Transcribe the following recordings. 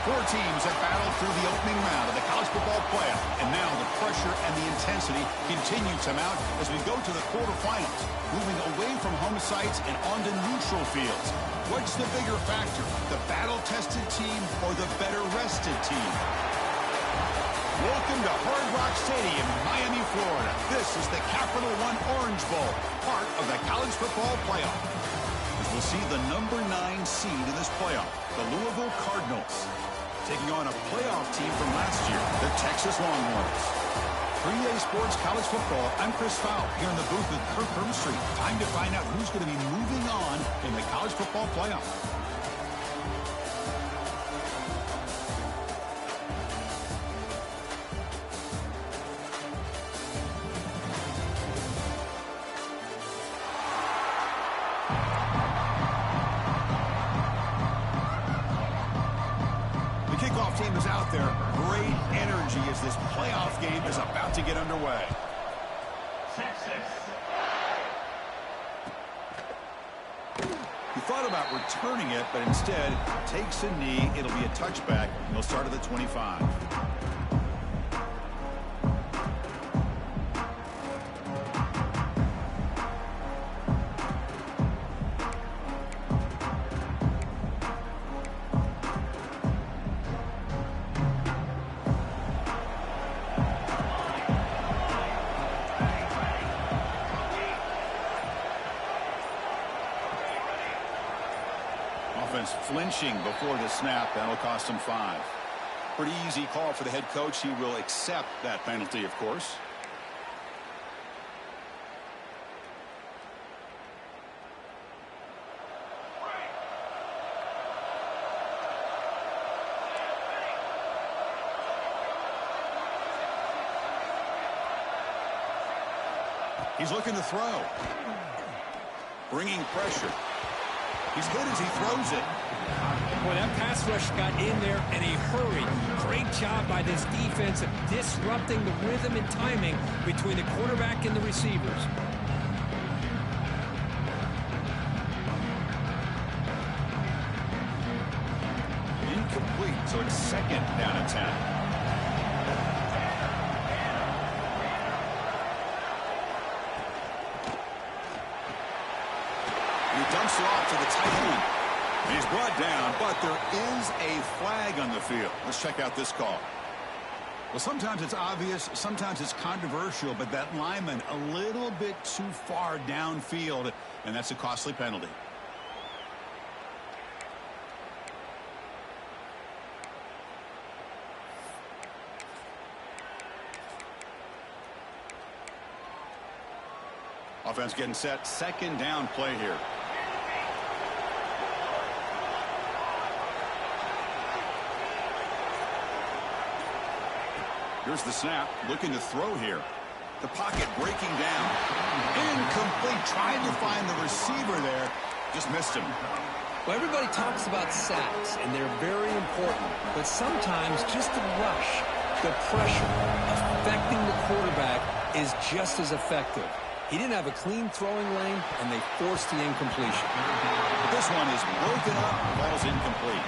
Four teams have battled through the opening round of the college football playoff, and now the pressure and the intensity continue to mount as we go to the quarterfinals, moving away from home sites and onto neutral fields. What's the bigger factor, the battle-tested team or the better-rested team? Welcome to Hard Rock Stadium in Miami, Florida. This is the Capital One Orange Bowl, part of the college football playoff. As we'll see the number 9 seed in this playoff, the Louisville Cardinals, taking on a playoff team from last year, the Texas Longhorns. PreReq Sports College Football, I'm Chris Fowle, here in the booth with Kirk Herbstreit. Time to find out who's going to be moving on in the college football playoff. Team is out there. Great energy as this playoff game is about to get underway. He thought about returning it, but instead takes a knee. It'll be a touchback, and he'll start at the 25. Offense flinching before the snap. That'll cost him 5. Pretty easy call for the head coach. He will accept that penalty, of course. He's looking to throw. Bringing pressure. He's good as he throws it. Boy, that pass rush got in there in a hurry. Great job by this defense of disrupting the rhythm and timing between the quarterback and the receivers. Incomplete, so it's second down and 10. Dumps it off to the tight end. He's brought down, but there is a flag on the field. Let's check out this call. Well, sometimes it's obvious, sometimes it's controversial, but that lineman a little bit too far downfield, and that's a costly penalty. Offense getting set, second down play here. Here's the snap, looking to throw here. The pocket breaking down. Incomplete, trying to find the receiver there. Just missed him. Well, everybody talks about sacks, and they're very important. But sometimes just the rush, the pressure, affecting the quarterback is just as effective. He didn't have a clean throwing lane, and they forced the incompletion. But this one is broken up, ball's incomplete.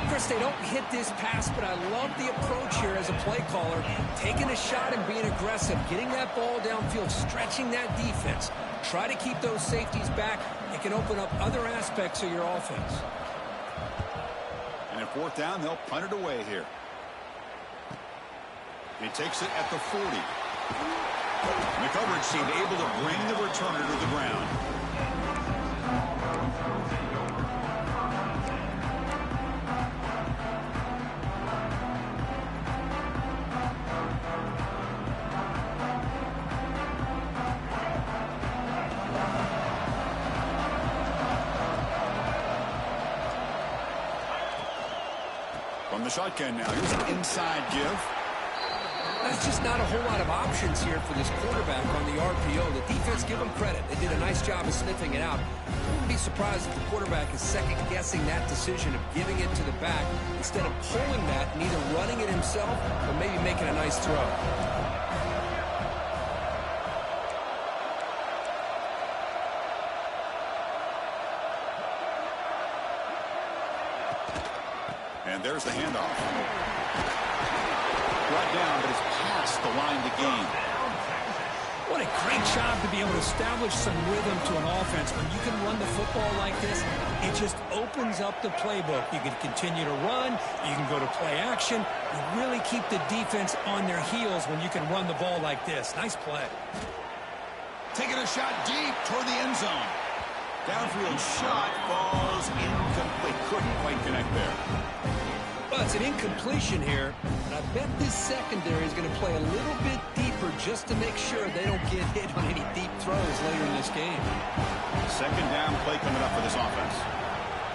Chris, they don't hit this pass, but I love the approach here as a play caller. Taking a shot and being aggressive, getting that ball downfield, stretching that defense. Try to keep those safeties back. It can open up other aspects of your offense. And at fourth down, they'll punt it away here. He takes it at the 40. And the coverage team able to bring the returner to the ground. From the shotgun now, here's an inside give. There's just not a whole lot of options here for this quarterback on the RPO. The defense, give them credit. They did a nice job of sniffing it out. I wouldn't be surprised if the quarterback is second-guessing that decision of giving it to the back instead of pulling that and either running it himself or maybe making a nice throw. And there's the handoff. Brought down, but it's past the line to gain. What a great job to be able to establish some rhythm to an offense. When you can run the football like this, it just opens up the playbook. You can continue to run. You can go to play action. You really keep the defense on their heels when you can run the ball like this. Nice play. Taking a shot deep toward the end zone. Downfield shot falls incomplete. Couldn't quite connect there. Well, it's an incompletion here, and I bet this secondary is going to play a little bit deeper just to make sure they don't get hit on any deep throws later in this game. Second down play coming up for this offense.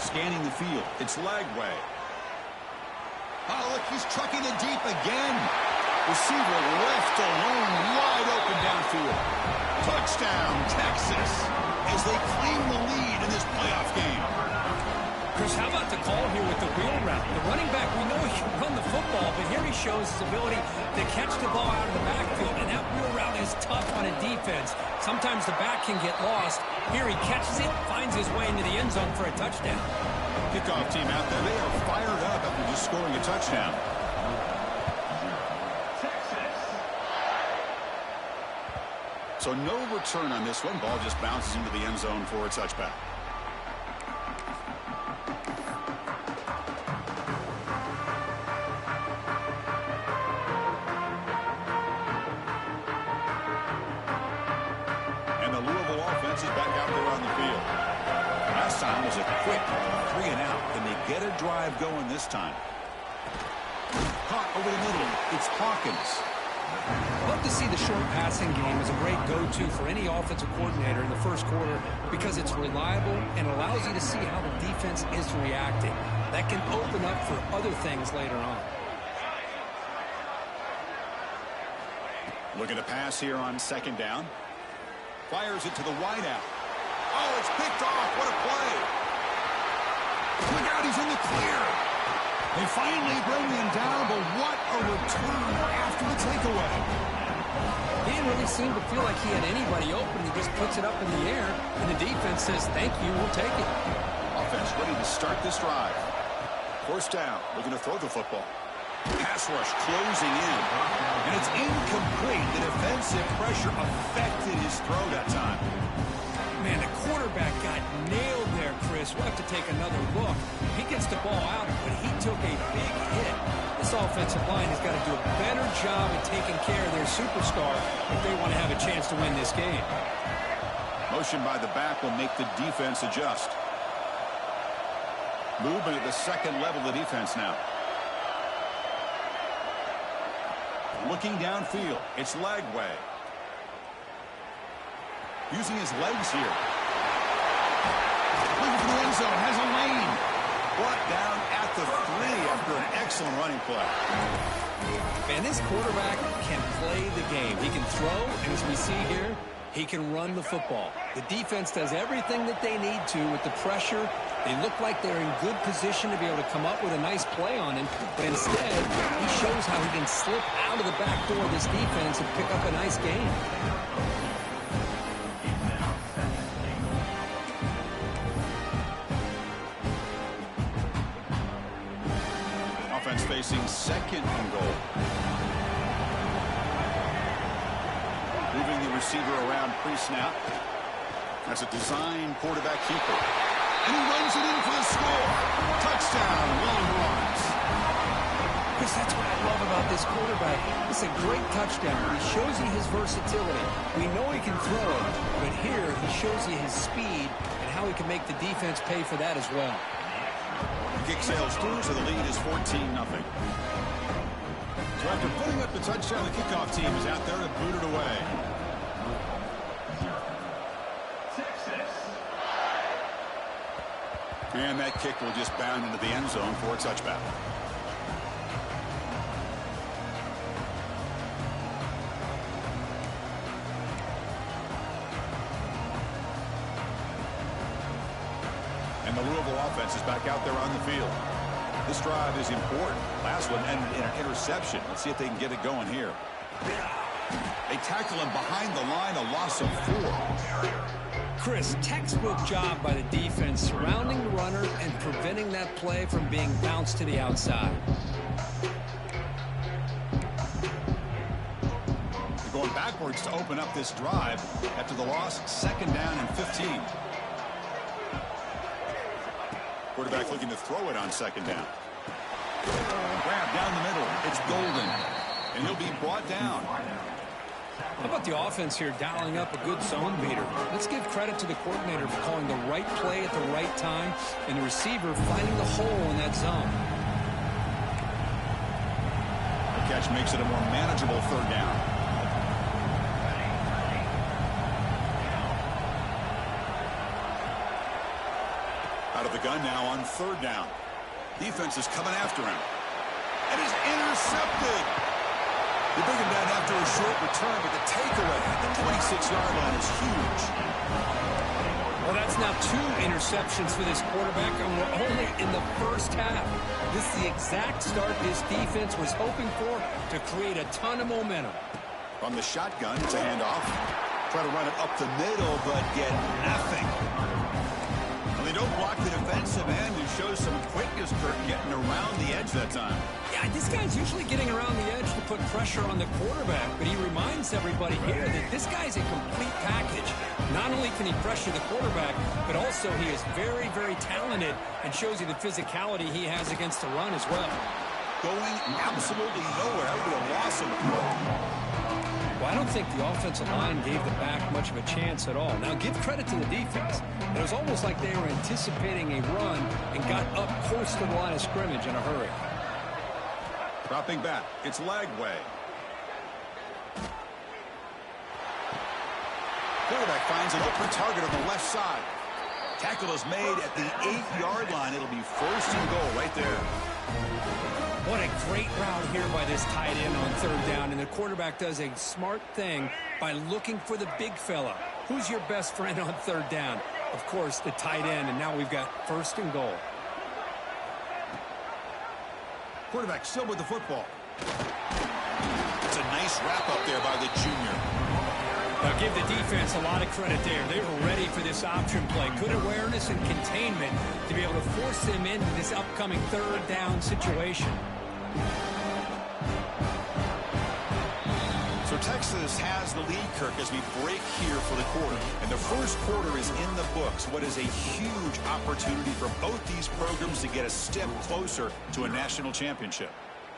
Scanning the field. It's Lagway. Oh, look, he's trucking it deep again. Receiver left alone, wide open downfield. Touchdown, Texas, as they claim the lead in this playoff game. Chris, how about the call here with the wheel route? The running back, we know he can run the football, but here he shows his ability to catch the ball out of the backfield, and that wheel route is tough on a defense. Sometimes the back can get lost. Here he catches it, finds his way into the end zone for a touchdown. Kickoff team out there, they are fired up after just scoring a touchdown. So no return on this one. Ball just bounces into the end zone for a touchback. Is back out there on the field. Last time was a quick 3 and out. Can they get a drive going this time? Caught over the middle. It's Hawkins. Love to see the short passing game as a great go-to for any offensive coordinator in the first quarter because it's reliable and allows you to see how the defense is reacting. That can open up for other things later on. Looking to pass here on second down. Fires it to the wideout. Oh, it's picked off. What a play. Look out, he's in the clear. They finally bring him down, but what a return after the takeaway. He didn't really seem to feel like he had anybody open. He just puts it up in the air, and the defense says, thank you, we'll take it. Offense ready to start this drive. First down, looking to throw the football. Pass rush closing in. And it's incomplete. The defensive pressure affected his throw that time. Man, the quarterback got nailed there, Chris. We'll have to take another look. He gets the ball out, but he took a big hit. This offensive line has got to do a better job of taking care of their superstar if they want to have a chance to win this game. Motion by the back will make the defense adjust. Movement at the second level of the defense now. Looking downfield, it's Lagway. Using his legs here. Looking for the end zone, has a lane. Brought down at the 3 after an excellent running play. Man, this quarterback can play the game. He can throw, and as we see here, he can run the football. The defense does everything that they need to with the pressure. They look like they're in good position to be able to come up with a nice play on him, but instead, he shows how he can slip out of the back door of this defense and pick up a nice gain. Offense facing second and goal. Moving the receiver around pre-snap. That's a design quarterback keeper. And he runs it in for the score. Touchdown, Longhorns. Chris, that's what I love about this quarterback. It's a great touchdown. He shows you his versatility. We know he can throw it, but here he shows you his speed and how he can make the defense pay for that as well. Kick sails through, so the lead is 14-0. So after putting up the touchdown, the kickoff team is out there to boot it away. And that kick will just bound into the end zone for a touchback. And the Louisville offense is back out there on the field. This drive is important. Last one ended in an interception. Let's see if they can get it going here. They tackle him behind the line, a loss of 4. Chris, textbook job by the defense surrounding the runner and preventing that play from being bounced to the outside. Going backwards to open up this drive after the loss, 2nd down and 15. Quarterback looking to throw it on 2nd down. Grab down the middle. It's Golden, and he'll be brought down. How about the offense here dialing up a good zone beater? Let's give credit to the coordinator for calling the right play at the right time and the receiver finding the hole in that zone. The catch makes it a more manageable 3rd down. Out of the gun now on 3rd down. Defense is coming after him. And he's intercepted. They bring him down after a short return, but the takeaway at the 26-yard line is huge. Well, that's now 2 interceptions for this quarterback, and we're only in the first half. This is the exact start this defense was hoping for to create a ton of momentum. From the shotgun, it's a handoff. Try to run it up the middle, but get nothing. They don't block the defensive end and show some quickness, Kirk, getting around the edge that time. Yeah, this guy's usually getting around the edge to put pressure on the quarterback, but he reminds everybody here that this guy's a complete package. Not only can he pressure the quarterback, but also he is very, very talented and shows you the physicality he has against the run as well. Going absolutely nowhere. That would be a loss of the throw. Well, I don't think the offensive line gave the back much of a chance at all. Now, give credit to the defense. It was almost like they were anticipating a run and got up close to the line of scrimmage in a hurry. Dropping back. It's Lagway. Quarterback finds an open target on the left side. Tackle is made at the 8-yard line. It'll be 1st and goal right there. What a great route here by this tight end on 3rd down, and the quarterback does a smart thing by looking for the big fella. Who's your best friend on 3rd down? Of course, the tight end, and now we've got 1st and goal. Quarterback still with the football. It's a nice wrap up there by the junior. Now give the defense a lot of credit there. They were ready for this option play. Good awareness and containment to be able to force them into this upcoming 3rd down situation. So Texas has the lead, Kirk, as we break here for the quarter. And the first quarter is in the books. What is a huge opportunity for both these programs to get a step closer to a national championship.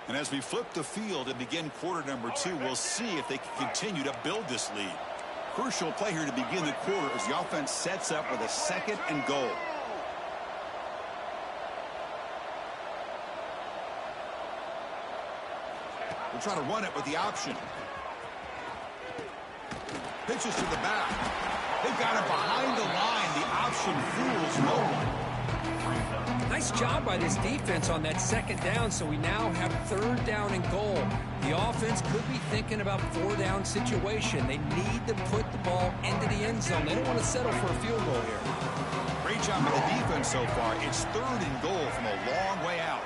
And as we flip the field and begin quarter number 2, we'll see if they can continue to build this lead. Crucial play here to begin the quarter as the offense sets up with a 2nd and goal. We'll try to run it with the option. Pitches to the back. They've got it behind the line. The option fools no one. Nice job by this defense on that 2nd down, so we now have 3rd down and goal. The offense could be thinking about 4th down situation. They need to put the ball into the end zone. They don't want to settle for a field goal here. Great job by the defense so far. It's 3rd and goal from a long way out.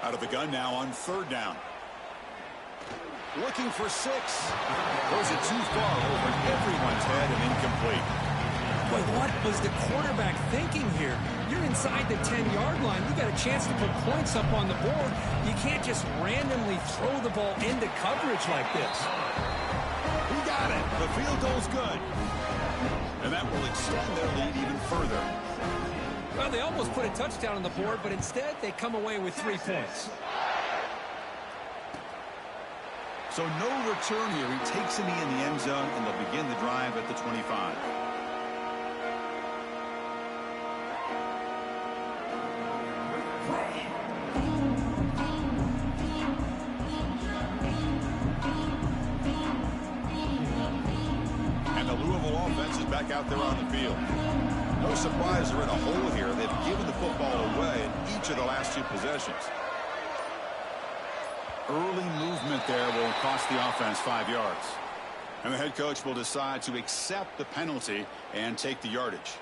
Out of the gun now on 3rd down. Looking for 6. Throws it too far over everyone's head and incomplete. Boy, what was the quarterback thinking here? You're inside the 10-yard line. You got a chance to put points up on the board. You can't just randomly throw the ball into coverage like this. He got it. The field goal's good. And that will extend their lead even further. Well, they almost put a touchdown on the board, but instead they come away with 3 points. So no return here. He takes a knee in the end zone, and they'll begin the drive at the 25. And the Louisville offense is back out there on the field. No surprise they're in a hole here. They've given the football away in each of the last 2 possessions. Early movement there will cost the offense 5 yards. And the head coach will decide to accept the penalty and take the yardage.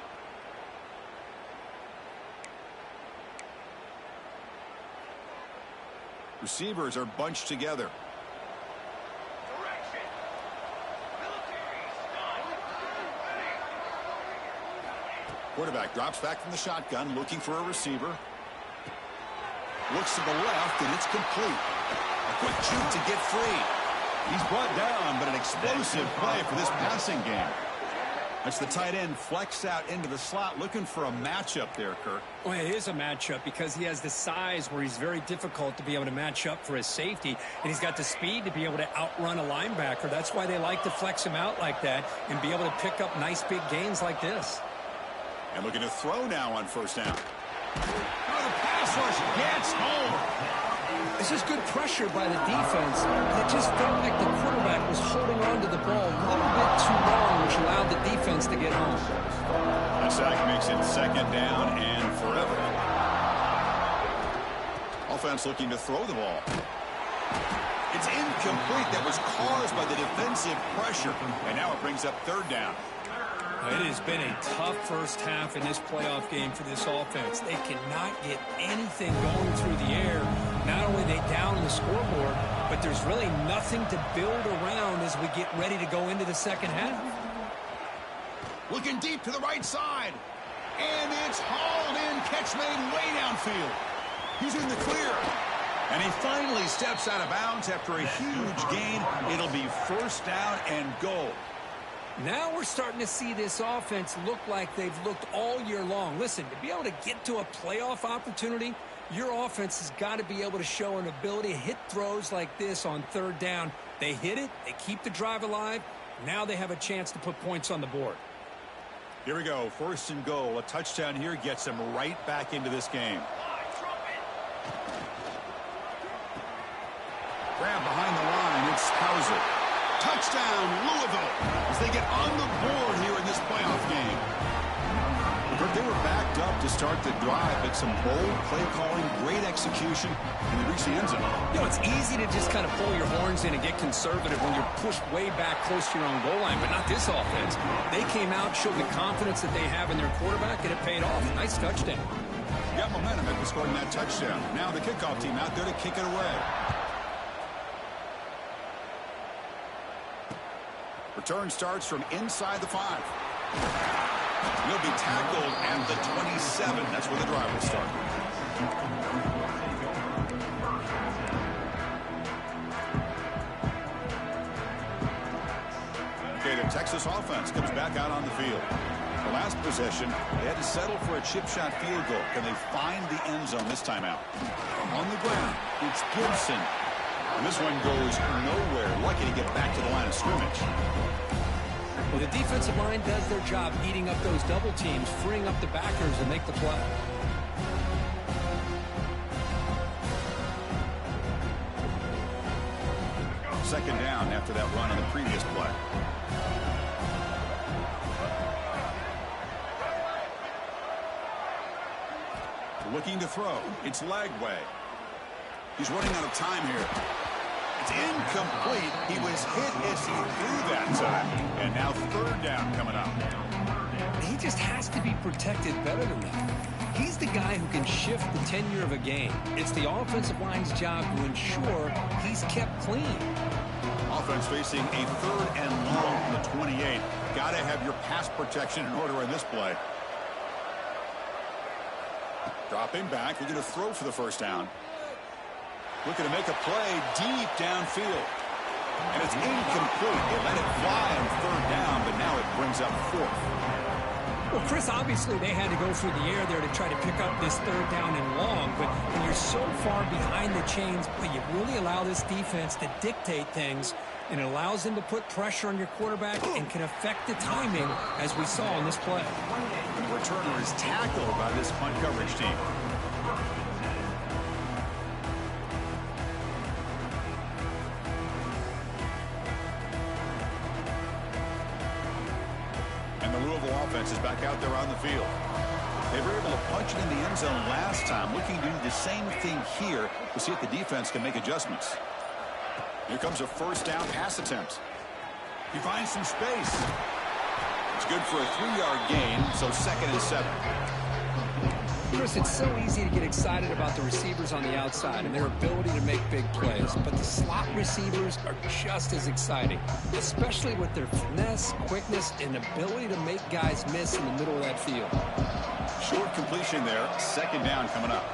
Receivers are bunched together. Quarterback drops back from the shotgun, looking for a receiver. Looks to the left, and it's complete. A quick shoot to get free. He's brought down, but an explosive play for this passing game. That's the tight end flex out into the slot, looking for a matchup there, Kirk. Well, it is a matchup because he has the size where he's very difficult to be able to match up for his safety, and he's got the speed to be able to outrun a linebacker. That's why they like to flex him out like that and be able to pick up nice big gains like this. And looking to throw now on first down. Oh, the pass rush gets home. It's just good pressure by the defense. It just felt like the quarterback was holding on to the ball a little bit too long, which allowed the defense to get home. The sack makes it second down and forever. Offense looking to throw the ball. It's incomplete. That was caused by the defensive pressure. And now it brings up third down. It has been a tough first half in this playoff game for this offense. They cannot get anything going through the air. Not only are they down on the scoreboard, but there's really nothing to build around as we get ready to go into the second half. Looking deep to the right side. And it's hauled in. Catch made way downfield. He's in the clear. And he finally steps out of bounds after a huge gain. It'll be first down and goal. Now we're starting to see this offense look like they've looked all year long. Listen, to be able to get to a playoff opportunity, your offense has got to be able to show an ability to hit throws like this on third down. They hit it, they keep the drive alive. Now they have a chance to put points on the board. Here we go, first and goal. A touchdown here gets them right back into this game. Grab behind the line, it's Hauser. Touchdown, Louisville, as they get on the board here in this playoff game. But they were backed up to start the drive, but some bold play calling, great execution, and they reached the end zone. You know, it's easy to just kind of pull your horns in and get conservative when you're pushed way back close to your own goal line, but not this offense. They came out, showed the confidence that they have in their quarterback, and it paid off. Nice touchdown. Got momentum after scoring that touchdown. Now the kickoff team out there to kick it away. Return starts from inside the 5. He'll be tackled at the 27. That's where the drive will start. Okay, the Texas offense comes back out on the field. The last possession, they had to settle for a chip shot field goal. Can they find the end zone this time out? On the ground, it's Gibson. And this one goes nowhere. Lucky to get back to the line of scrimmage. Well, the defensive line does their job eating up those double teams, freeing up the backers to make the play. Second down after that run on the previous play. Looking to throw. It's Lagway. He's running out of time here. It's incomplete. He was hit as he threw that time. And now third down coming up. He just has to be protected better than that. He's the guy who can shift the tenure of a game. It's the offensive line's job to ensure he's kept clean. Offense facing a third and long from the 28. Got to have your pass protection in order in this play. Dropping back. Looking to throw for the first down. Looking to make a play deep downfield. And it's incomplete. They let it fly on third down, but now it brings up fourth. Well, Chris, obviously they had to go through the air there to try to pick up this third down and long, but when you're so far behind the chains, you really allow this defense to dictate things, and it allows them to put pressure on your quarterback and can affect the timing, as we saw in this play. And the returner is tackled by this punt coverage team. Is back out there on the field. They were able to punch it in the end zone last time. Looking to do the same thing here to see if the defense can make adjustments. Here comes a first down pass attempt. He finds some space. It's good for a 3-yard gain, so second and 7. Chris, it's so easy to get excited about the receivers on the outside and their ability to make big plays, but the slot receivers are just as exciting, especially with their finesse, quickness, and ability to make guys miss in the middle of that field. Short completion there, second down coming up.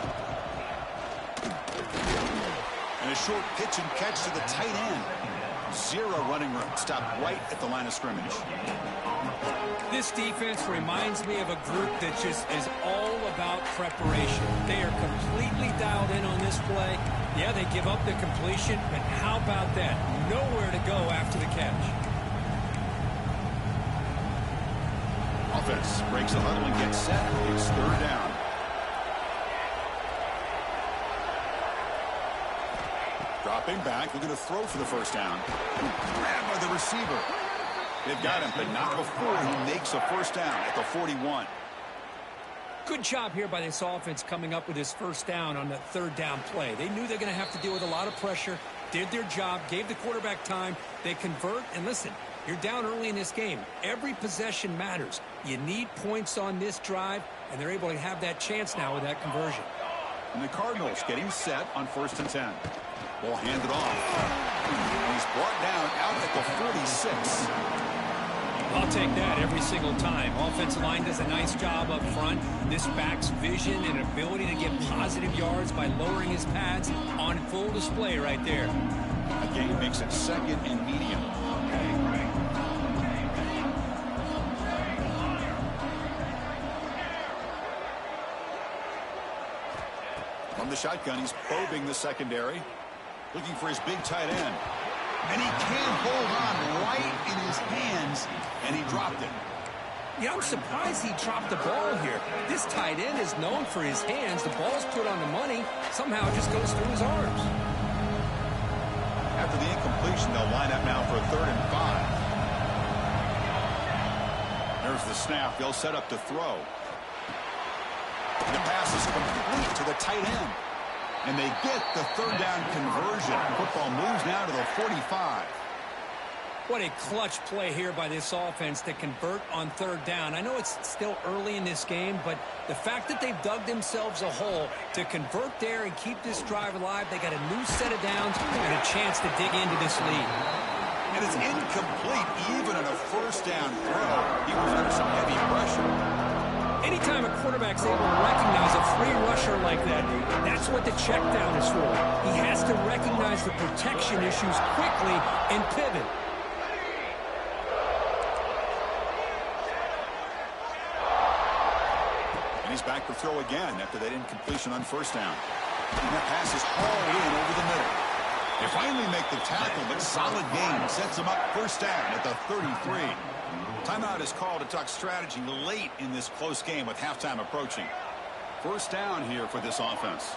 And a short pitch and catch to the tight end. Zero running room, stopped right at the line of scrimmage. This defense reminds me of a group that just is all about preparation. They are completely dialed in on this play. Yeah, they give up the completion, but how about that? Nowhere to go after the catch. Offense breaks the huddle and gets set. It's third down. Dropping back, looking to throw for the first down. Grabbed by the receiver. They've got him, but not before he makes a first down at the 41. Good job here by this offense coming up with his first down on the third down play. They knew they're going to have to deal with a lot of pressure, did their job, gave the quarterback time. They convert, and listen, you're down early in this game. Every possession matters. You need points on this drive, and they're able to have that chance now with that conversion. And the Cardinals getting set on 1st and 10. Ball handed off. And he's brought down out at the 46. I'll take that every single time. Offensive line does a nice job up front. This back's vision and ability to get positive yards by lowering his pads on full display right there. Again, makes it second and medium. From the shotgun, he's probing the secondary, looking for his big tight end. And he can't hold on right in his hands, and he dropped it. Yeah, I'm surprised he dropped the ball here. This tight end is known for his hands. The ball's put on the money. Somehow it just goes through his arms. After the incompletion, they'll line up now for a 3rd and 5. There's the snap. They'll set up to throw. The pass is complete to the tight end. And they get the third down conversion. Football moves now to the 45. What a clutch play here by this offense to convert on third down. I know it's still early in this game, but the fact that they've dug themselves a hole to convert there and keep this drive alive, they got a new set of downs and a chance to dig into this lead. And it's incomplete even on a first down throw. He was under some heavy pressure. Anytime a quarterback's able to recognize a free rusher like that, that's what the check down is for. He has to recognize the protection issues quickly and pivot. And he's back to throw again after that incompletion on first down. And that pass is hauled in over the middle. They finally make the tackle, but solid gain sets him up first down at the 33. Timeout is called to talk strategy late in this close game with halftime approaching. First down here for this offense.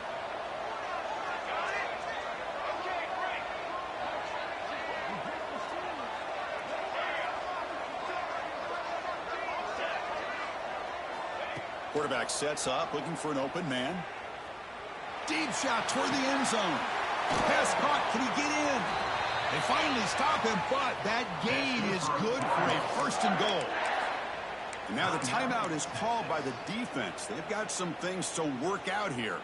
Quarterback sets up, looking for an open man. Deep shot toward the end zone. Pass caught. Can he get in? They finally stop him, but that gain is good for a 1st and goal. And now the timeout is called by the defense. They've got some things to work out here.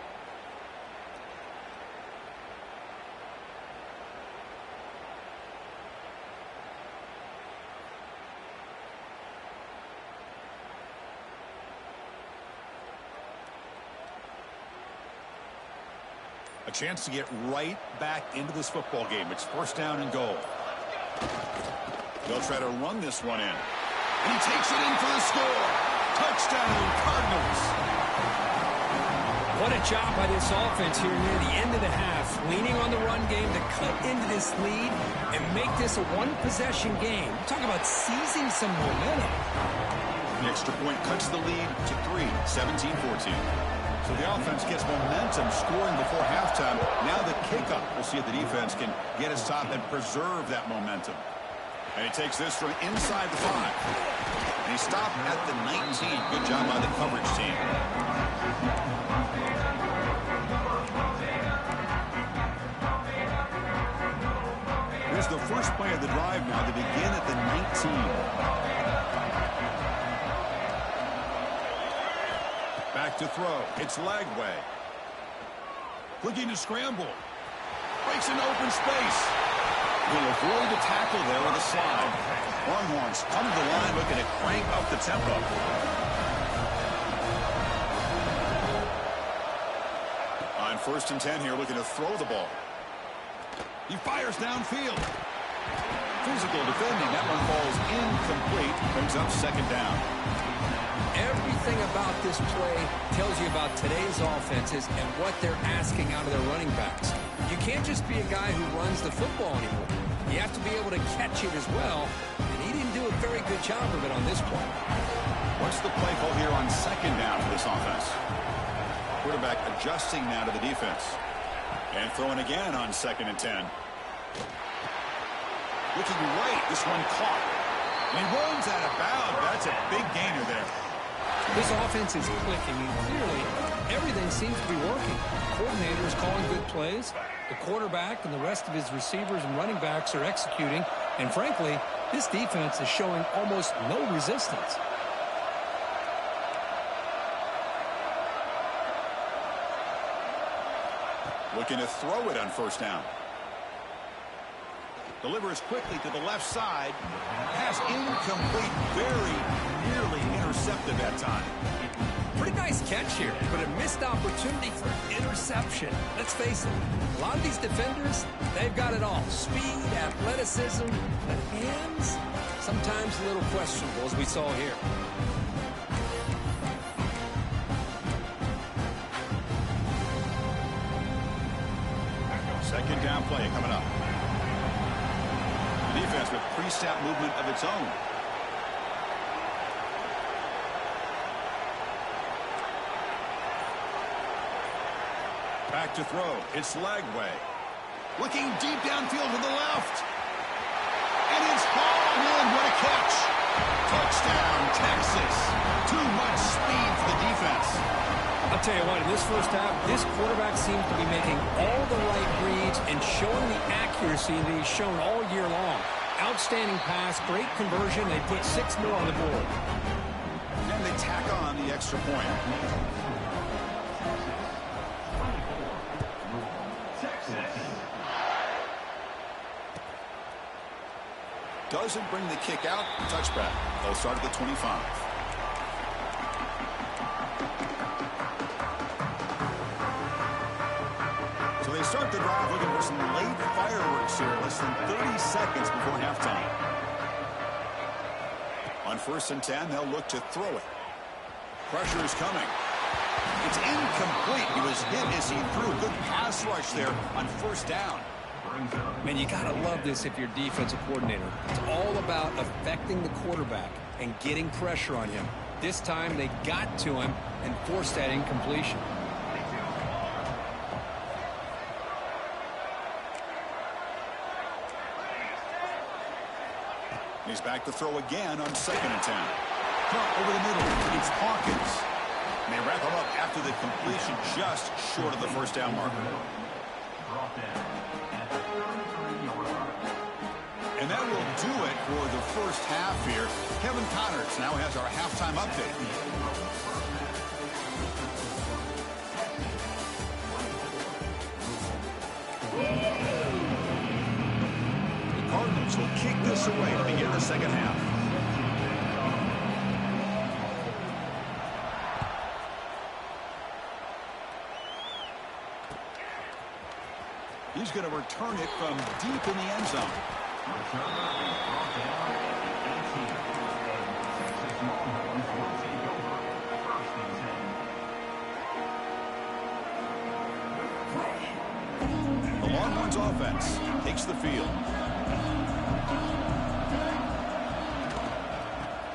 A chance to get right back into this football game. It's 1st down and goal. They'll try to run this one in. And he takes it in for the score. Touchdown, Cardinals. What a job by this offense here near the end of the half. Leaning on the run game to cut into this lead and make this a one-possession game. Talk about seizing some momentum. The extra point cuts the lead to 3, 17-14. So the offense gets momentum scoring before halftime. Now the kickoff. We'll see if the defense can get a stop and preserve that momentum. And he takes this from inside the 5. And he stopped at the 19. Good job by the coverage team. Here's the first play of the drive now to begin at the 19. Back to throw. It's Lagway. Looking to scramble. Breaks into open space. Will avoid the tackle there with a slide. Longhorns come to the line looking to crank up the tempo. On 1st and 10 here, looking to throw the ball. He fires downfield. Physical defending. That one falls incomplete. Brings up 2nd down. Everything about this play tells you about today's offenses and what they're asking out of their running backs. You can't just be a guy who runs the football anymore. You have to be able to catch it as well, and he didn't do a very good job of it on this play. What's the play call here on 2nd down for this offense? Quarterback adjusting now to the defense. And throwing again on 2nd and 10. Looking right, this one caught. And he runs out of bounds. That's a big gainer there. This offense is clicking, and clearly everything seems to be working. The coordinator is calling good plays. The quarterback and the rest of his receivers and running backs are executing. And frankly, this defense is showing almost no resistance. Looking to throw it on 1st down. Delivers quickly to the left side. Pass incomplete. Very nearly intercepted that time. Pretty nice catch here, but a missed opportunity for interception. Let's face it, a lot of these defenders, they've got it all. Speed, athleticism, but hands, sometimes a little questionable, as we saw here. Second down play coming up. The defense with pre-snap movement of its own. Back to throw. It's Lagway. Looking deep downfield to the left. And it's hauled in. What a catch. Touchdown, Texas. Too much speed for the defense. I'll tell you what, in this first half, this quarterback seems to be making all the right reads and showing the accuracy that he's shown all year long. Outstanding pass, great conversion. They put 6 more on the board. And they tack on the extra point. Doesn't bring the kick out. Touchback. They'll start at the 25. So they start the drive looking for some late fireworks here. Less than 30 seconds before halftime. On 1st and 10, they'll look to throw it. Pressure is coming. It's incomplete. He was hit as he threw a good pass rush there on 1st down. Man, you got to love this if you're defensive coordinator. It's all about affecting the quarterback and getting pressure on him. This time they got to him and forced that incompletion. He's back to throw again on 2nd and 10. Caught over the middle. It's Hawkins. And they wrap him up after the completion just short of the 1st down marker. And that will do it for the first half here. Kevin Connors now has our halftime update. The Cardinals will kick this away to begin the second half. He's going to return it from deep in the end zone. The Longhorns offense takes the field.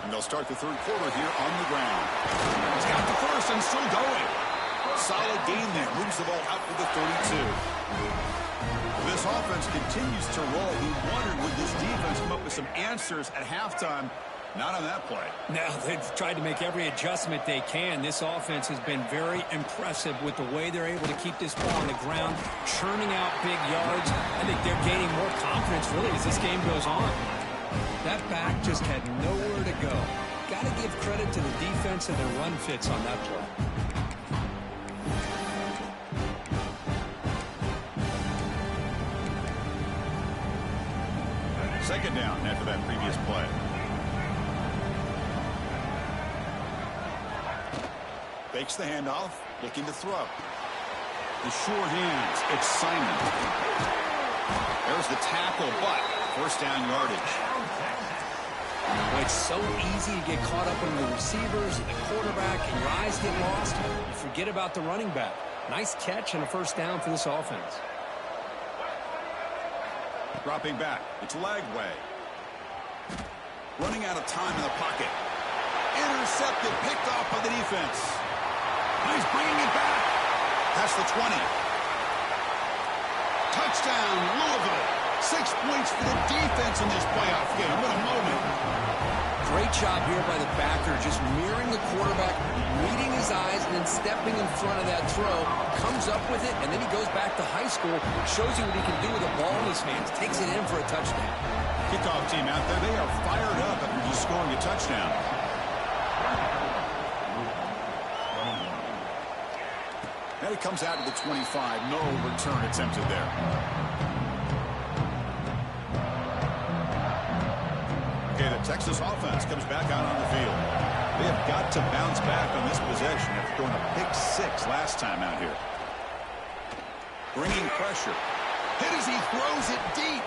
And they'll start the 3rd quarter here on the ground. He's got the first and still going. Solid gain there. Moves the ball out for the 32. This offense continues to roll. We wondered, would this defense come up with some answers at halftime? Not on that play. Now, they've tried to make every adjustment they can. This offense has been very impressive with the way they're able to keep this ball on the ground, churning out big yards. I think they're gaining more confidence, really, as this game goes on. That back just had nowhere to go. Got to give credit to the defense and their run fits on that play. Second down after that previous play. Fakes the handoff, looking to throw. The sure hands, it's Simon. There's the tackle, but first down yardage. Well, it's so easy to get caught up in the receivers and the quarterback, and your eyes get lost. You forget about the running back. Nice catch and a first down for this offense. Dropping back, it's Lagway. Running out of time in the pocket. Intercepted, picked off by the defense. And he's bringing it back. Past the 20. Touchdown, Louisville. 6 points for the defense in this playoff game. What a moment. Great job here by the backer, just mirroring the quarterback, reading his eyes, and then stepping in front of that throw. Comes up with it, and then he goes back to high school. Shows you what he can do with a ball in his hands. Takes it in for a touchdown. Kickoff team out there, they are fired up after just scoring a touchdown. And it comes out to the 25. No return attempted there. Okay, the Texas offense comes back out on the field. They have got to bounce back on this possession after throwing a pick 6 last time out here. Bringing pressure. Hit as he throws it deep.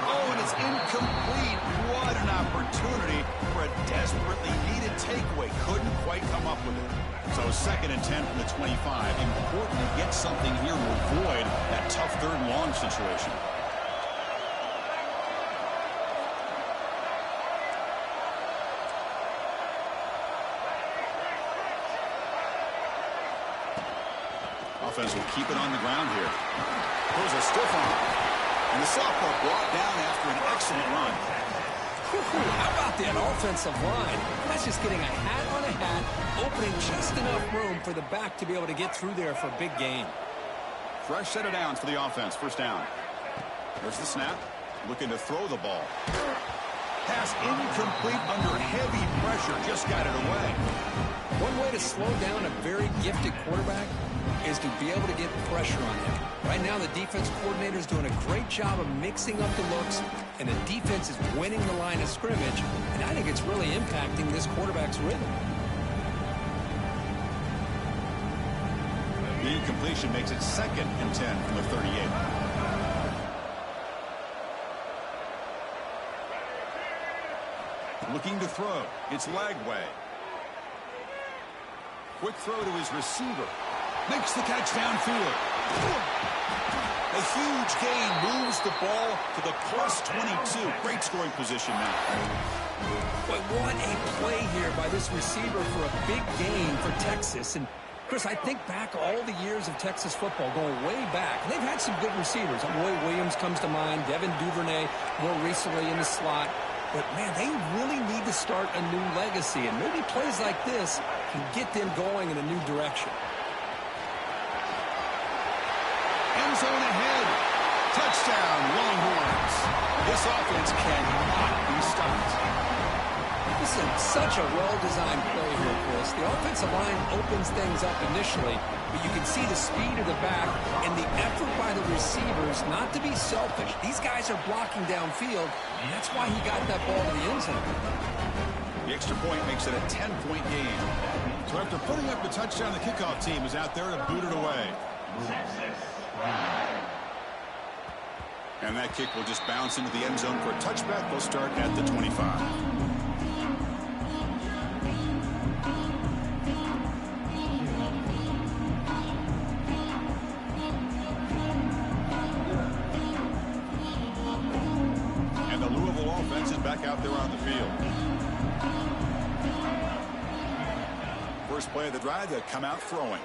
Oh, and it's incomplete. What an opportunity for a desperately needed takeaway. Couldn't quite come up with it. So 2nd and 10 from the 25. Important to get something here to avoid that tough 3rd and long situation. Offense will keep it on the ground here. Throws a stiff arm. And the sophomore brought down after an excellent run. How about that offensive line? That's just getting a hat on a hat, opening just enough room for the back to be able to get through there for a big gain. Fresh set of downs for the offense. First down. There's the snap. Looking to throw the ball. Pass incomplete under heavy pressure. Just got it away. One way to slow down a very gifted quarterback is to be able to get pressure on him. Right now, the defense coordinator is doing a great job of mixing up the looks, and the defense is winning the line of scrimmage, and I think it's really impacting this quarterback's rhythm. The incompletion makes it 2nd and 10 from the 38. Looking to throw. It's Lagway. Quick throw to his receiver. Makes the catch downfield. A huge gain moves the ball to the +22. Great scoring position now. But what a play here by this receiver for a big gain for Texas. And Chris, I think back all the years of Texas football, going way back. They've had some good receivers. Roy Williams comes to mind, Devin Duvernay more recently in the slot. But, man, they really need to start a new legacy. And maybe plays like this can get them going in a new direction. End zone ahead. Touchdown, Longhorns. This offense cannot be stopped. This is such a well-designed play here, Chris. The offensive line opens things up initially, but you can see the speed of the back and the effort by the receivers not to be selfish. These guys are blocking downfield, and that's why he got that ball to the end zone. The extra point makes it a 10-point game. So after putting up the touchdown, the kickoff team is out there to boot it away. And that kick will just bounce into the end zone for a touchback. They'll start at the 25. Back out there on the field. First play of the drive, they come out throwing.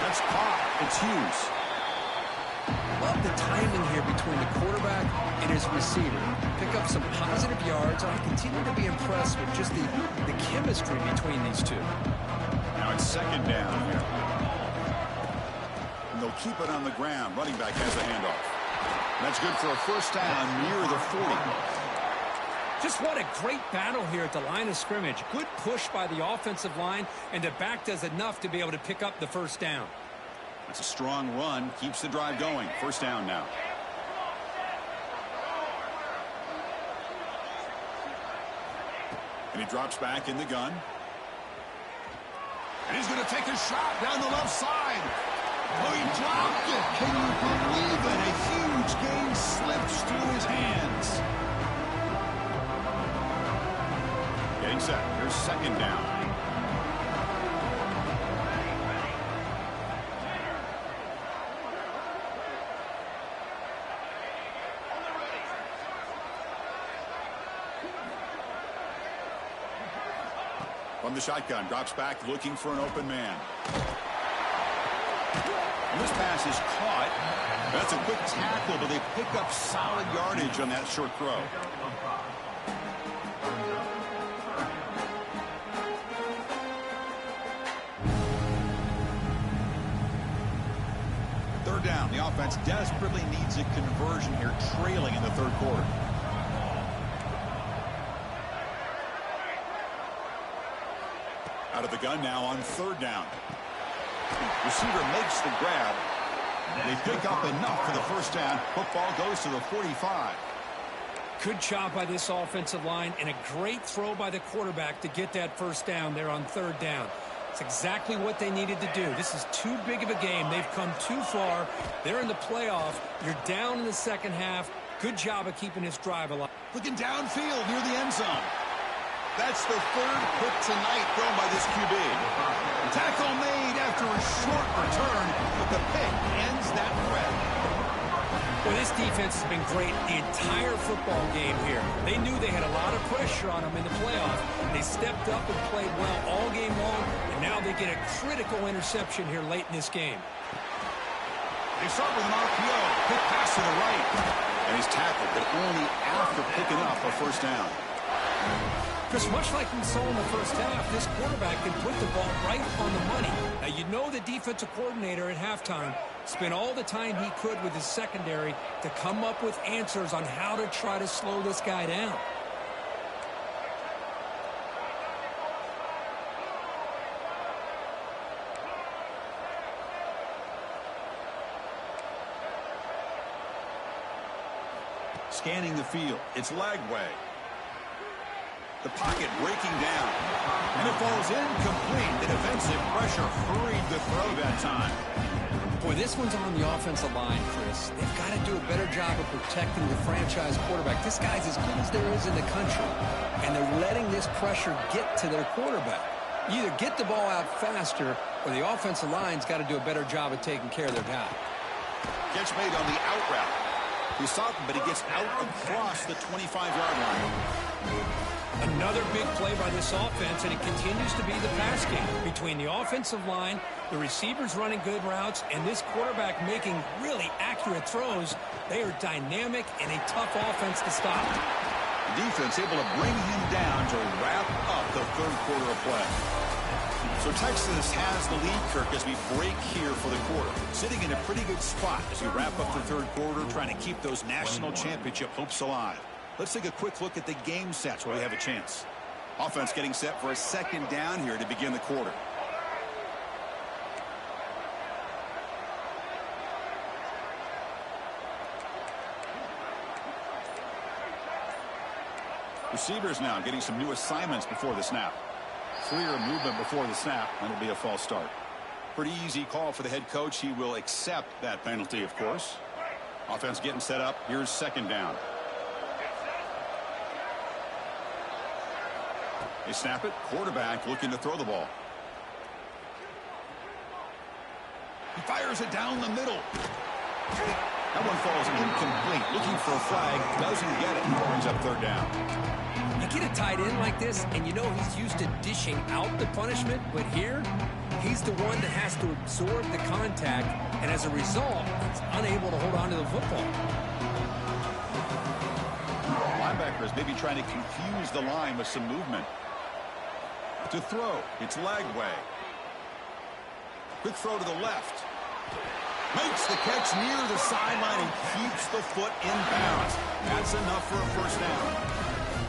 That's caught. It's Hughes. Love the timing here between the quarterback and his receiver. Pick up some positive yards, and I continue to be impressed with just the chemistry between these two. Now it's 2nd down here. And they'll keep it on the ground. Running back has a handoff. That's good for a first down near the 40. Just what a great battle here at the line of scrimmage. Good push by the offensive line, and the back does enough to be able to pick up the first down. That's a strong run. Keeps the drive going. First down now. And he drops back in the gun. And he's going to take a shot down the left side. Oh, he dropped it. Can you believe it? A huge gain slips through his hands. Getting set. Here's second down. From the shotgun, drops back looking for an open man. And this pass is caught. That's a quick tackle, but they pick up solid yardage on that short throw. Third down. The offense desperately needs a conversion here, trailing in the third quarter. Out of the gun now on third down. Receiver makes the grab. They pick up enough for the first down. Football goes to the 45. Good job by this offensive line and a great throw by the quarterback to get that first down there on third down. It's exactly what they needed to do. This is too big of a game. They've come too far. They're in the playoff. You're down in the second half. Good job of keeping this drive alive. Looking downfield near the end zone. That's the third pick tonight thrown by this QB. Tackle made after a short return, but the pick ends that threat. Well, this defense has been great the entire football game here. They knew they had a lot of pressure on them in the playoffs. They stepped up and played well all game long, and now they get a critical interception here late in this game. They start with an RPO. Quick pass to the right. And he's tackled, but only after picking up a first down. Because much like we saw in the first half, this quarterback can put the ball right on the money. Now, you know the defensive coordinator at halftime spent all the time he could with his secondary to come up with answers on how to try to slow this guy down. Scanning the field. It's Lagway. The pocket breaking down. And it falls incomplete. The defensive pressure hurried the throw that time. Boy, this one's on the offensive line, Chris. They've got to do a better job of protecting the franchise quarterback. This guy's as good as there is in the country. And they're letting this pressure get to their quarterback. You either get the ball out faster or the offensive line's got to do a better job of taking care of their guy. Catch made on the out route. He saw it, but he gets out across the 25-yard line. Another big play by this offense, and it continues to be the pass game between the offensive line, the receivers running good routes, and this quarterback making really accurate throws. They are dynamic and a tough offense to stop. The defense able to bring him down to wrap up the third quarter of play. So Texas has the lead, Kirk, as we break here for the quarter. Sitting in a pretty good spot as we wrap up the third quarter, trying to keep those national championship hopes alive. Let's take a quick look at the game sets where we have a chance. Offense getting set for a second down here to begin the quarter. Receivers now getting some new assignments before the snap. Clear movement before the snap. That'll be a false start. Pretty easy call for the head coach. He will accept that penalty, of course. Offense getting set up. Here's second down. They snap it. Quarterback looking to throw the ball. He fires it down the middle. That one falls incomplete. Looking for a flag. Doesn't get it. Brings up third down. You get a tight end like this, and you know he's used to dishing out the punishment, but here, he's the one that has to absorb the contact, and as a result, he's unable to hold on to the football. Linebackers maybe trying to confuse the line with some movement. To throw, it's Lagway. Quick throw to the left. Makes the catch near the sideline and keeps the foot in bounds. That's enough for a first down.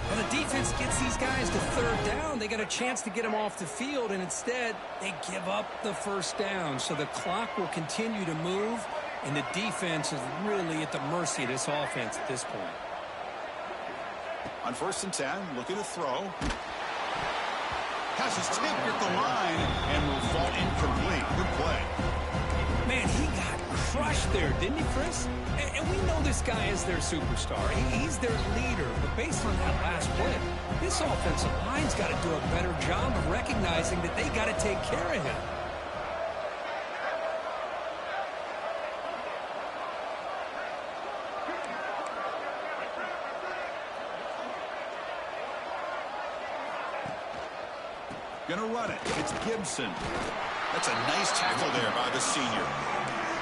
Well, the defense gets these guys to third down. They got a chance to get them off the field, and instead, they give up the first down. So the clock will continue to move, and the defense is really at the mercy of this offense at this point. On 1st and 10, looking to throw. Pass is tipped at the line and will fall incomplete. Good play. Man, he got crushed there, didn't he, Chris? And we know this guy is their superstar. He's their leader. But based on that last play, this offensive line's got to do a better job of recognizing that they got to take care of him. Gonna run it. It's Gibson. That's a nice tackle there by the senior.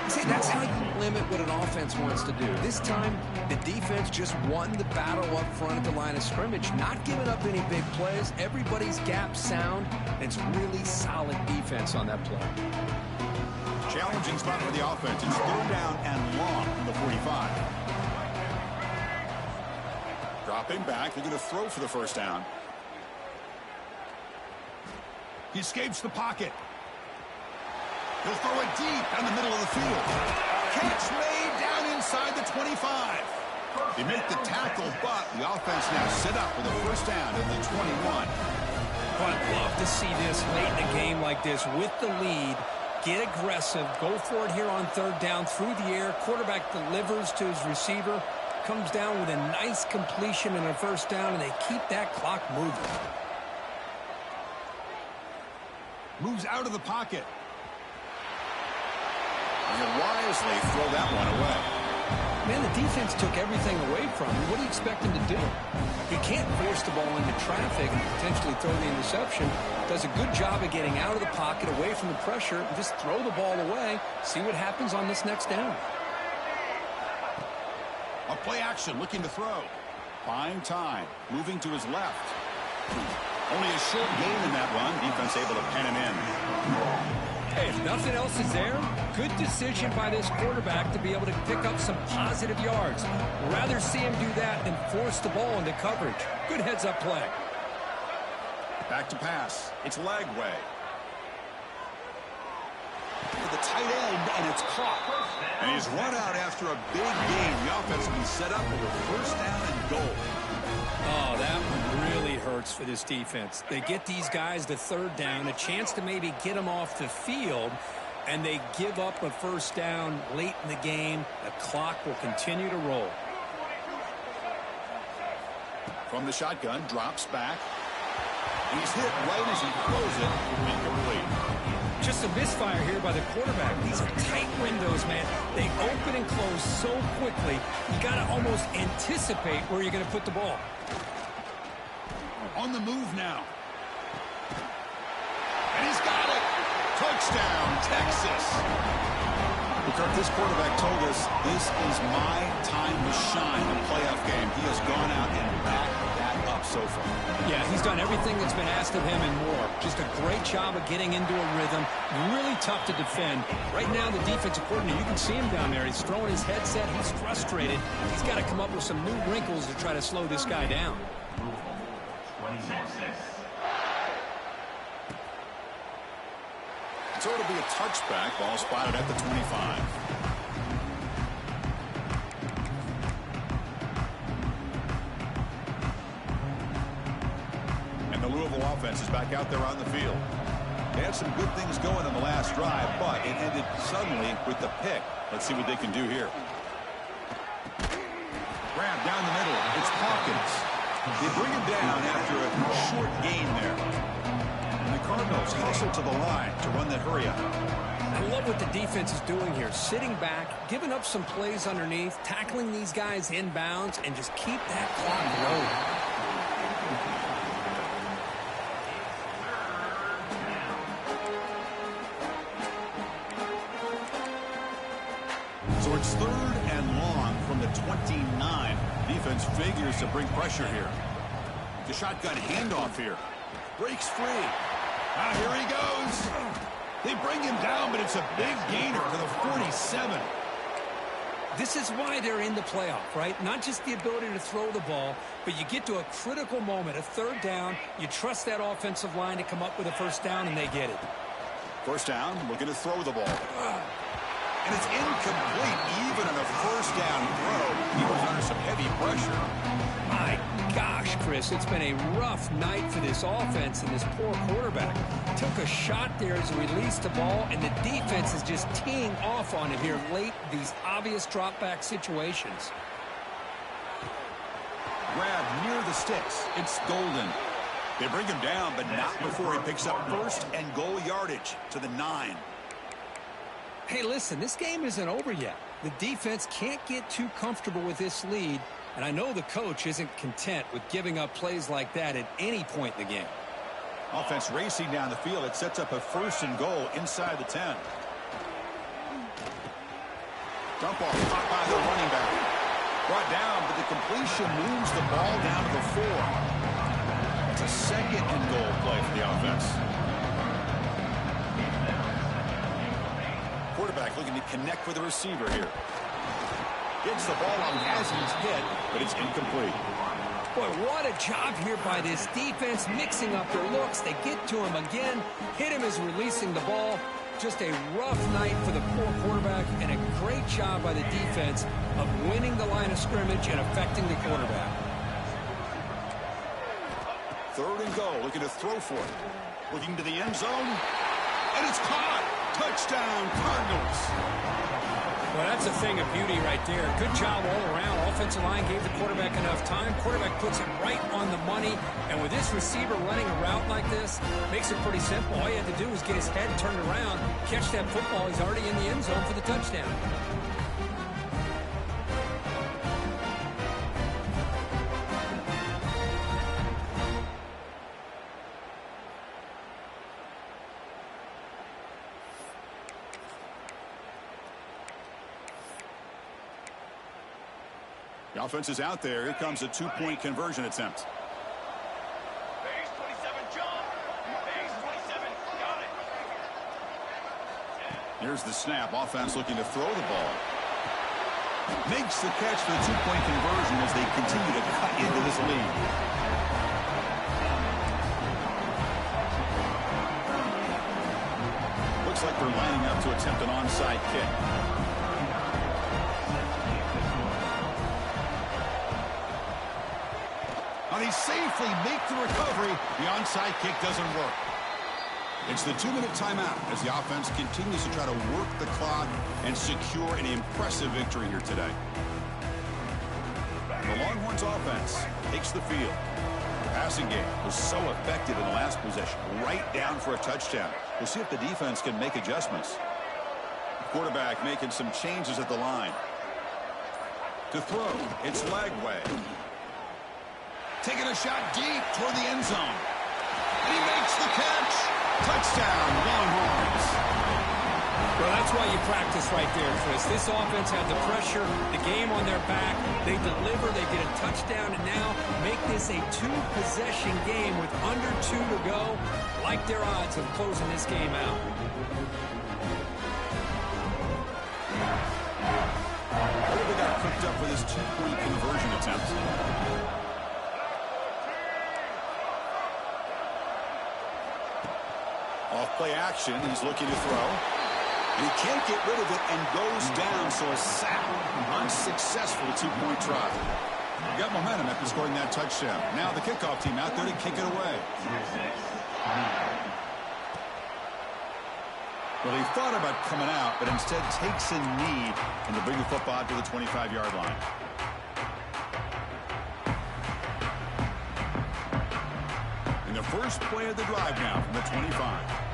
See, that's how you limit what an offense wants to do. This time, the defense just won the battle up front at the line of scrimmage, not giving up any big plays. Everybody's gap sound, and it's really solid defense on that play. Challenging spot for the offense. It's 3rd down and long from the 45. Dropping back. They're going to throw for the 1st down. He escapes the pocket. He'll throw it deep down the middle of the field. Catch made down inside the 25. They make the tackle, but the offense now set up with a 1st down at the 21. I'd love to see this late in a game like this with the lead. Get aggressive. Go for it here on 3rd down through the air. Quarterback delivers to his receiver. Comes down with a nice completion and a 1st down, and they keep that clock moving. Moves out of the pocket. And wisely throw that one away. Man, the defense took everything away from him. What do you expect him to do? He can't force the ball into traffic and potentially throw the interception. Does a good job of getting out of the pocket, away from the pressure, and just throw the ball away. See what happens on this next down. A play action, looking to throw. Buying time, moving to his left. Only a short gain in that run. Defense able to pen him in. Hey, if nothing else is there, good decision by this quarterback to be able to pick up some positive yards. Rather see him do that than force the ball into coverage. Good heads-up play. Back to pass. It's Lagway. To the tight end, and it's caught. And he's run out after a big gain. The offense will be set up with a 1st down and goal. Oh, that one really hurts for this defense. They get these guys to 3rd down, a chance to maybe get them off the field, and they give up a 1st down late in the game. The clock will continue to roll. From the shotgun, drops back. He's hit right as he throws it. Incomplete. Just a misfire here by the quarterback. These are tight windows, man. They open and close so quickly, you got to almost anticipate where you're going to put the ball. On the move now. And he's got it. Touchdown, Texas. Kirk, this quarterback told us this is my time to shine in a playoff game. He has gone out and backed that up so far. Yeah, he's done everything that's been asked of him and more. Just a great job of getting into a rhythm. Really tough to defend. Right now, the defensive coordinator, you can see him down there. He's throwing his headset. He's frustrated. He's got to come up with some new wrinkles to try to slow this guy down. So it'll be a touchback. Ball spotted at the 25. And the Louisville offense is back out there on the field. They had some good things going on the last drive, but it ended suddenly with the pick. Let's see what they can do here. Grab down the middle. It's Hawkins. They bring him down after a short gain there. Cardinals hustle to the line to run that hurry up. I love what the defense is doing here. Sitting back, giving up some plays underneath, tackling these guys inbounds, and just keep that clock rolling. So it's 3rd and long from the 29. Defense figures to bring pressure here. The shotgun handoff here. Breaks free. Ah, here he goes. They bring him down, but it's a big gainer to the 47. This is why they're in the playoff, right? Not just the ability to throw the ball, but you get to a critical moment, a 3rd down. You trust that offensive line to come up with a 1st down, and they get it. 1st down, looking to throw the ball. And it's incomplete even on a first down throw. He was under some heavy pressure. My gosh, Chris, it's been a rough night for this offense and this poor quarterback. Took a shot there as he released the ball, and the defense is just teeing off on him here late, these obvious drop-back situations. Grab near the sticks. It's Golden. They bring him down, but not before he picks up first and goal yardage to the 9. Hey, listen, this game isn't over yet. The defense can't get too comfortable with this lead, and I know the coach isn't content with giving up plays like that at any point in the game. Offense racing down the field. It sets up a first and goal inside the 10. Dump off caught by the running back. Brought down, but the completion moves the ball down to the 4. It's a second and goal play for the offense. Quarterback looking to connect with the receiver here. Gets the ball on as he's hit, but it's incomplete. Boy, what a job here by this defense, mixing up their looks. They get to him again, hit him as releasing the ball. Just a rough night for the poor quarterback, and a great job by the defense of winning the line of scrimmage and affecting the quarterback. Third and goal, looking to throw for it. Looking to the end zone, and it's caught. Touchdown, Cardinals. Well, that's a thing of beauty right there. Good job all around. Offensive line gave the quarterback enough time. Quarterback puts it right on the money. And with this receiver running a route like this, makes it pretty simple. All he had to do was get his head turned around, catch that football. He's already in the end zone for the touchdown. The offense is out there. Here comes a 2-point conversion attempt. Base 27, John. Base 27, got it. Here's the snap. Offense looking to throw the ball. Makes the catch for the 2-point conversion as they continue to cut into this lead. Looks like they're lining up to attempt an onside kick. They safely make the recovery. The onside kick doesn't work. It's the 2-minute timeout as the offense continues to try to work the clock and secure an impressive victory here today. The Longhorns offense takes the field. The passing game was so effective in the last possession, right down for a touchdown. We'll see if the defense can make adjustments. The quarterback making some changes at the line. To throw, it's Lagway. Taking a shot deep toward the end zone. And he makes the catch. Touchdown, Longhorns. Well, that's why you practice right there, Chris. This offense had the pressure, the game on their back. They deliver, they get a touchdown, and now make this a 2-possession game with under 2 to go. Like their odds of closing this game out. What have we got cooked up for this 2-point conversion attempt? Off-play action, he's looking to throw. And he can't get rid of it and goes down, so a sack. Unsuccessful 2-point try. Got momentum after scoring that touchdown. Now the kickoff team out there to kick it away. Well, he thought about coming out, but instead takes a knee and to bring the football to the 25-yard line. In the first play of the drive now from the 25.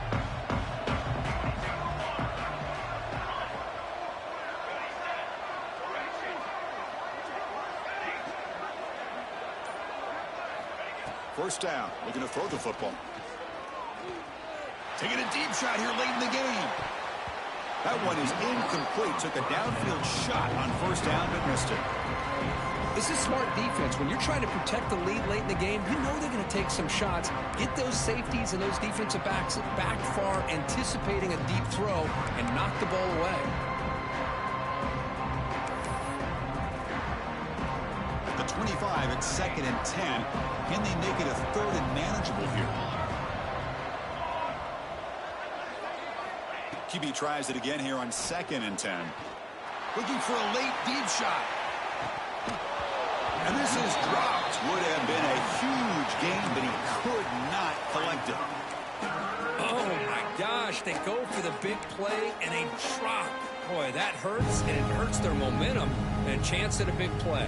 First down, looking to throw the football. Taking a deep shot here late in the game. That one is incomplete. Took a downfield shot on first down, but missed it. This is smart defense. When you're trying to protect the lead late in the game, you know they're going to take some shots. Get those safeties and those defensive backs back far, anticipating a deep throw, and knock the ball away. At the 25, it's 2nd and 10. Can they make it a 3rd and manageable here? QB tries it again here on 2nd and 10. Looking for a late deep shot. And this is dropped. Would have been a huge gain, but he could not collect it. Oh, my gosh. They go for the big play, and they drop. Boy, that hurts, and it hurts their momentum and a chance at a big play.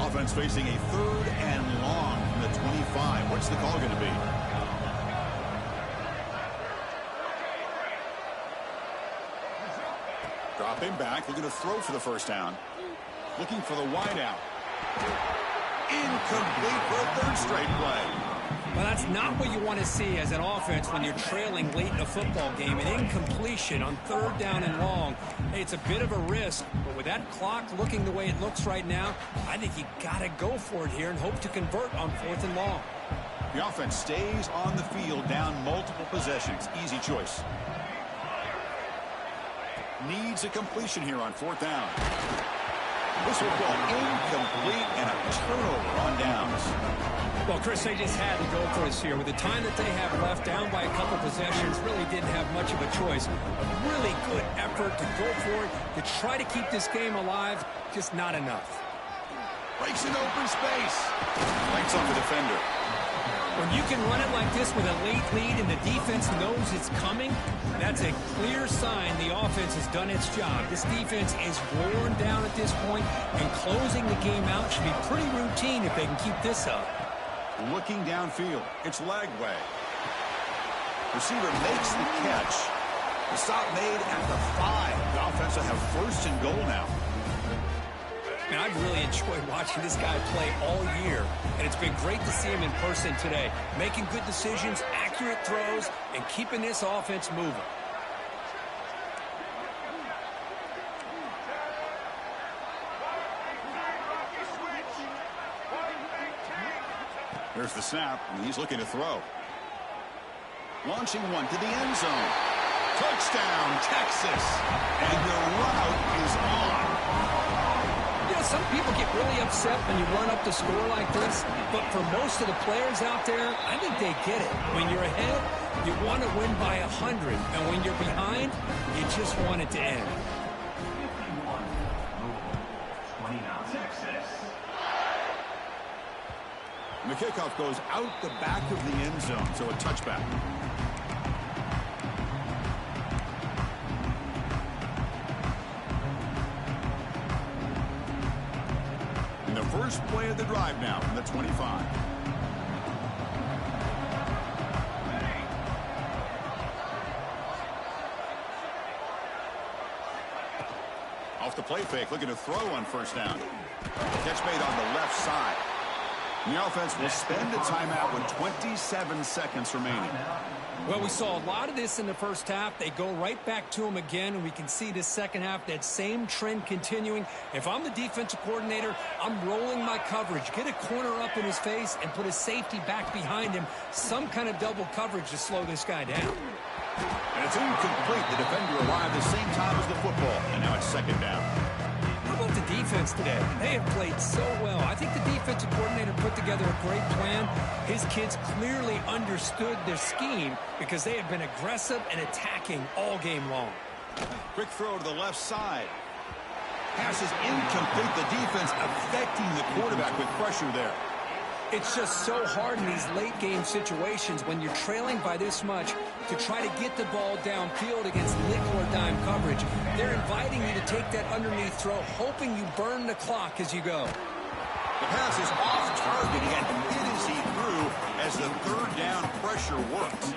Offense facing a 3rd and long from the 25. What's the call going to be? Dropping back. They're going to throw for the first down. Looking for the wide out. Incomplete for a 3rd straight play. Well, that's not what you want to see as an offense when you're trailing late in a football game. An incompletion on 3rd down and long. Hey, it's a bit of a risk, but with that clock looking the way it looks right now, I think you got to go for it here and hope to convert on 4th and long. The offense stays on the field down multiple possessions. Easy choice. Needs a completion here on 4th down. This will go incomplete and a turnover on downs. Well, Chris, they just had to go for us here. With the time that they have left, down by a couple possessions, really didn't have much of a choice. A really good effort to go for it, to try to keep this game alive, just not enough. Breaks into open space. Lights up the defender. When you can run it like this with a late lead and the defense knows it's coming, that's a clear sign the offense has done its job. This defense is worn down at this point, and closing the game out should be pretty routine if they can keep this up. Looking downfield. It's Lagway. Receiver makes the catch. The stop made at the 5. The offense will have 1st and goal now. Man, I've really enjoyed watching this guy play all year, and it's been great to see him in person today, making good decisions, accurate throws, and keeping this offense moving. There's the snap, and he's looking to throw. Launching one to the end zone. Touchdown, Texas. And the route is on. You know, some people get really upset when you run up the score like this, but for most of the players out there, I think they get it. When you're ahead, you want to win by 100, and when you're behind, you just want it to end. And the kickoff goes out the back of the end zone, so a touchback. And the first play of the drive now from the 25. Off the play fake, looking to throw on 1st down. Catch made on the left side. And the offense will spend a timeout with 27 seconds remaining. Well, we saw a lot of this in the first half. They go right back to him again, and we can see this second half, that same trend continuing. If I'm the defensive coordinator, I'm rolling my coverage. Get a corner up in his face and put a safety back behind him. Some kind of double coverage to slow this guy down. And it's incomplete. The defender arrived the same time as the football, and now it's 2nd down. How about the defense today? They have played so well. I think the defensive coordinator put together a great plan. His kids clearly understood their scheme because they have been aggressive and attacking all game long. Quick throw to the left side. Pass is incomplete. The defense affecting the quarterback with pressure there. It's just so hard in these late game situations when you're trailing by this much to try to get the ball downfield against nickel or dime coverage. They're inviting you to take that underneath throw, hoping you burn the clock as you go. The pass is off target, and it is he threw as the 3rd down pressure works.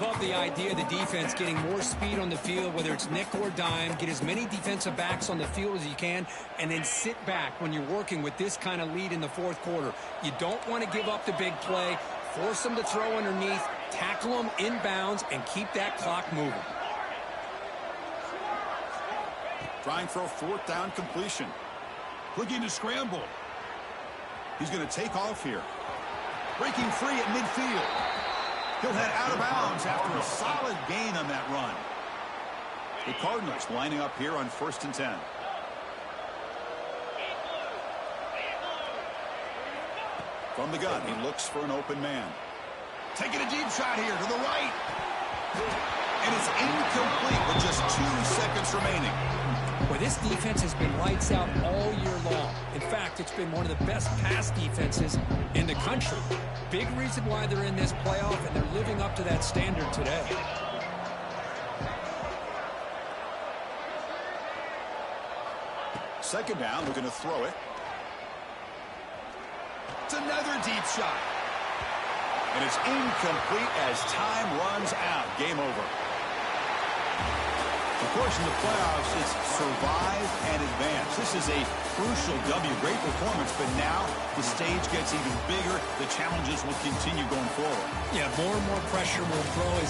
Love the idea of the defense getting more speed on the field, whether it's nickel or dime, get as many defensive backs on the field as you can, and then sit back when you're working with this kind of lead in the 4th quarter. You don't want to give up the big play, force them to throw underneath, tackle them inbounds, and keep that clock moving. Trying for a 4th down completion. Looking to scramble. He's going to take off here. Breaking free at midfield. He'll head out of bounds after a solid gain on that run. The Cardinals lining up here on 1st and 10. From the gun, he looks for an open man. Taking a deep shot here to the right. And it's incomplete with just 2 seconds remaining. Well, this defense has been lights out all year long. In fact, it's been one of the best pass defenses in the country. Big reason why they're in this playoff, and they're living up to that standard today. Second down, looking to throw it. It's another deep shot. And it's incomplete as time runs out. Game over. Of course, in the playoffs, it's survive and advance. This is a crucial W. Great performance, but now the stage gets even bigger. The challenges will continue going forward. Yeah, more and more pressure will grow as